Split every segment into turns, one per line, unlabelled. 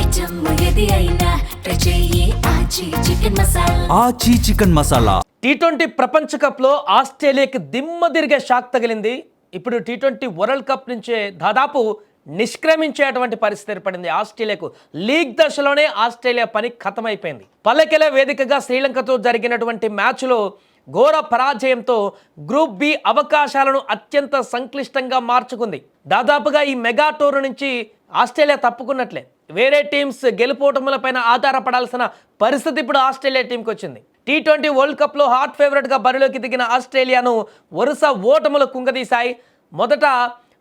ఆచి chicken masala.
T20 ప్రపంచ కప్లో ఆస్ట్రేలియాకి దిమ్మ తిరిగే షాక్ తగిలింది. ఇప్పుడు టీ20 వరల్డ్ కప్ నుంచే దాదాపు నిష్క్రమించేటువంటి పరిస్థితి ఏర్పడింది ఆస్ట్రేలియాకు. లీగ్ దశలోనే ఆస్ట్రేలియా పని ఖతమైపోయింది. పల్లెకెల వేదికగా శ్రీలంకతో జరిగినటువంటి మ్యాచ్లో ఘోర పరాజయంతో గ్రూప్ బి అవకాశాలను అత్యంత సంక్లిష్టంగా మార్చుకుంది. దాదాపుగా ఈ మెగా టోర్ నుంచి ఆస్ట్రేలియా తప్పుకున్నట్లే. వేరే టీమ్స్ గెలుపోటములపైన ఆధారపడాల్సిన పరిస్థితి ఇప్పుడు ఆస్ట్రేలియా టీంకి వచ్చింది. టీ20 వరల్డ్ కప్లో హాట్ ఫేవరెట్గా బరిలోకి దిగిన ఆస్ట్రేలియాను వరుస ఓటములు కుంగదీశాయి. మొదట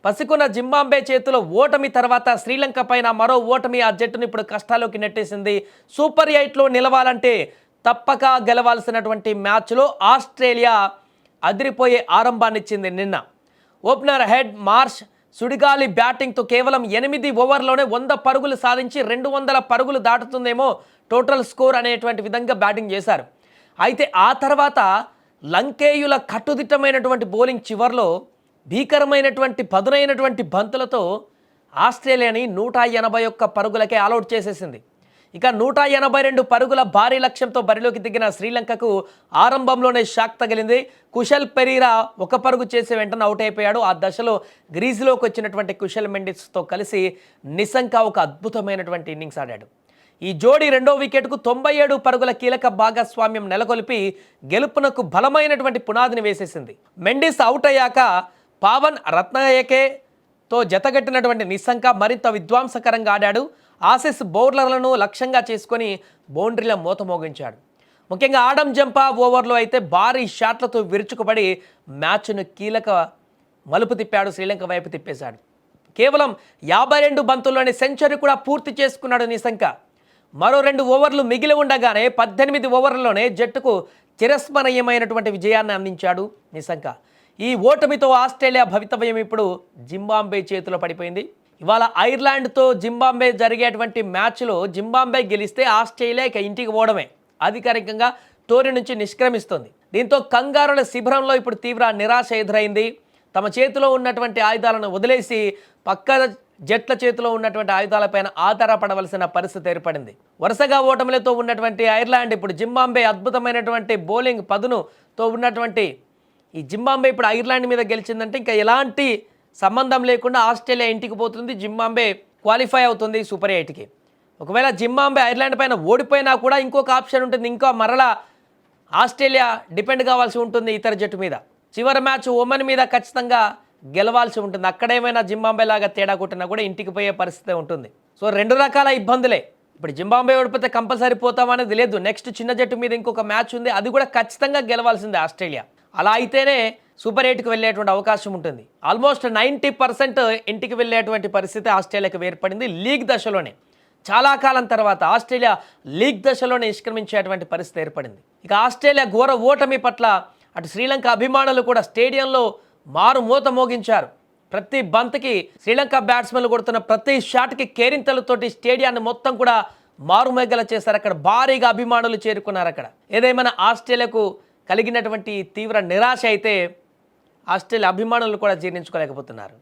పసికొన్న జింబాబ్వే చేతిలో ఓటమి తర్వాత శ్రీలంక పైన మరో ఓటమి ఆ జట్టును ఇప్పుడు కష్టాల్లోకి నెట్టేసింది. సూపర్ 8లో నిలవాలంటే తప్పక గెలవాల్సినటువంటి మ్యాచ్లో ఆస్ట్రేలియా అదిరిపోయే ఆరంభాన్నిచ్చింది. నిన్న ఓపెనర్ హెడ్ మార్ష్ సుడిగాలి బ్యాటింగ్తో కేవలం 8 ఓవర్లోనే 100 పరుగులు సాధించి 200 పరుగులు దాటుతుందేమో టోటల్ స్కోర్ అనేటువంటి విధంగా బ్యాటింగ్ చేశారు. అయితే ఆ తర్వాత లంకేయుల కట్టుదిట్టమైనటువంటి బౌలింగ్ చివర్లో భీకరమైనటువంటి పదునైనటువంటి బంతులతో ఆస్ట్రేలియాని 181 పరుగులకే ఆల్అౌట్ చేసేసింది. ఇక 182 పరుగుల భారీ లక్ష్యంతో బరిలోకి దిగిన శ్రీలంకకు ఆరంభంలోనే షాక్ తగిలింది. కుశల్ పెరీరా 1 పరుగు చేసే వెంటనే అవుట్ అయిపోయాడు. ఆ దశలో గ్రీజ్లోకి వచ్చినటువంటి కుశల్ మెండిస్తో కలిసి నిశంక ఒక అద్భుతమైనటువంటి ఇన్నింగ్స్ ఆడాడు. ఈ జోడీ రెండో వికెట్కు 97 పరుగుల కీలక భాగస్వామ్యం నెలకొల్పి గెలుపునకు బలమైనటువంటి పునాదిని వేసేసింది. మెండిస్ అవుట్ అయ్యాక పావన్ రత్నాయకేతో జతగట్టినటువంటి నిశంక మరింత విధ్వంసకరంగా ఆడాడు. ఆసీస్ బౌలర్లను లక్ష్యంగా చేసుకొని బౌండరీల మోత మోగించాడు. ముఖ్యంగా ఆడమ్ జంపా ఓవర్లో అయితే భారీ షాట్లతో విరుచుకుపడి మ్యాచ్ను కీలక మలుపు తిప్పాడు. శ్రీలంక వైపు తిప్పేశాడు. కేవలం 52 బంతుల్లోనే సెంచరీ కూడా పూర్తి చేసుకున్నాడు నిశంక. మరో 2 ఓవర్లు మిగిలి ఉండగానే 18 ఓవర్లలోనే జట్టుకు చిరస్మరణీయమైనటువంటి విజయాన్ని అందించాడు నిశంక. ఈ ఓటమితో ఆస్ట్రేలియా భవితవ్యం ఇప్పుడు జింబాబ్వే చేతిలో పడిపోయింది. ఇవాళ ఐర్లాండ్తో జింబాబ్వే జరిగేటువంటి మ్యాచ్లో జింబాబ్వే గెలిస్తే ఆస్ట్రేలియా ఇక ఇంటికి పోవడమే. అధికారికంగా టోర్నీ నుంచి నిష్క్రమిస్తుంది. దీంతో కంగారుల శిబిరంలో ఇప్పుడు తీవ్ర నిరాశ ఎదురైంది. తమ చేతిలో ఉన్నటువంటి ఆయుధాలను వదిలేసి పక్క జట్ల చేతిలో ఉన్నటువంటి ఆయుధాలపైన ఆధారపడవలసిన పరిస్థితి ఏర్పడింది. వరుసగా ఓటములతో ఉన్నటువంటి ఐర్లాండ్ ఇప్పుడు జింబాబ్వే అద్భుతమైనటువంటి బౌలింగ్ పదునుతో ఉన్నటువంటి ఈ జింబాబ్వే ఇప్పుడు ఐర్లాండ్ మీద గెలిచిందంటే ఇంకా ఎలాంటి సంబంధం లేకుండా ఆస్ట్రేలియా ఇంటికి పోతుంది. జింబాబ్వే క్వాలిఫై అవుతుంది సూపర్ 8కి. ఒకవేళ జింబాబ్వే ఐర్లాండ్ పైన ఓడిపోయినా కూడా ఇంకొక ఆప్షన్ ఉంటుంది. ఇంకా మరలా ఆస్ట్రేలియా డిపెండ్ కావాల్సి ఉంటుంది ఇతర జట్టు మీద. చివరి మ్యాచ్ ఒమన్ మీద ఖచ్చితంగా గెలవాల్సి ఉంటుంది. అక్కడేమైనా జింబాబ్వే లాగా తేడా కొట్టినా కూడా ఇంటికి పోయే పరిస్థితి ఉంటుంది. సో 2 రకాల ఇబ్బందులే. ఇప్పుడు జింబాబ్వే ఓడిపోతే కంపల్సరీ పోతామనేది లేదు. నెక్స్ట్ చిన్న జట్టు మీద ఇంకొక మ్యాచ్ ఉంది. అది కూడా ఖచ్చితంగా గెలవాల్సిందే ఆస్ట్రేలియా. అలా అయితేనే సూపర్ 8కి వెళ్ళేటువంటి అవకాశం ఉంటుంది. ఆల్మోస్ట్ 90% ఇంటికి వెళ్ళేటువంటి పరిస్థితి ఆస్ట్రేలియాకి ఏర్పడింది లీగ్ దశలోనే. చాలా కాలం తర్వాత ఆస్ట్రేలియా లీగ్ దశలోనే నిష్క్రమించేటువంటి పరిస్థితి ఏర్పడింది. ఇక ఆస్ట్రేలియా ఘోర ఓటమి పట్ల అటు శ్రీలంక అభిమానులు కూడా స్టేడియంలో మారు మూత మోగించారు. ప్రతి బంత్కి శ్రీలంక బ్యాట్స్మెన్లు కొడుతున్న ప్రతి షాట్కి కేరింతలతోటి స్టేడియాన్ని మొత్తం కూడా మారుమేగల చేశారు. అక్కడ భారీగా అభిమానులు చేరుకున్నారు. అక్కడ ఏదేమైనా ఆస్ట్రేలియాకు కలిగినటువంటి తీవ్ర నిరాశ అయితే ఆస్ట్రేలియా అభిమానులు కూడా జీర్ణించుకోలేకపోతున్నారు.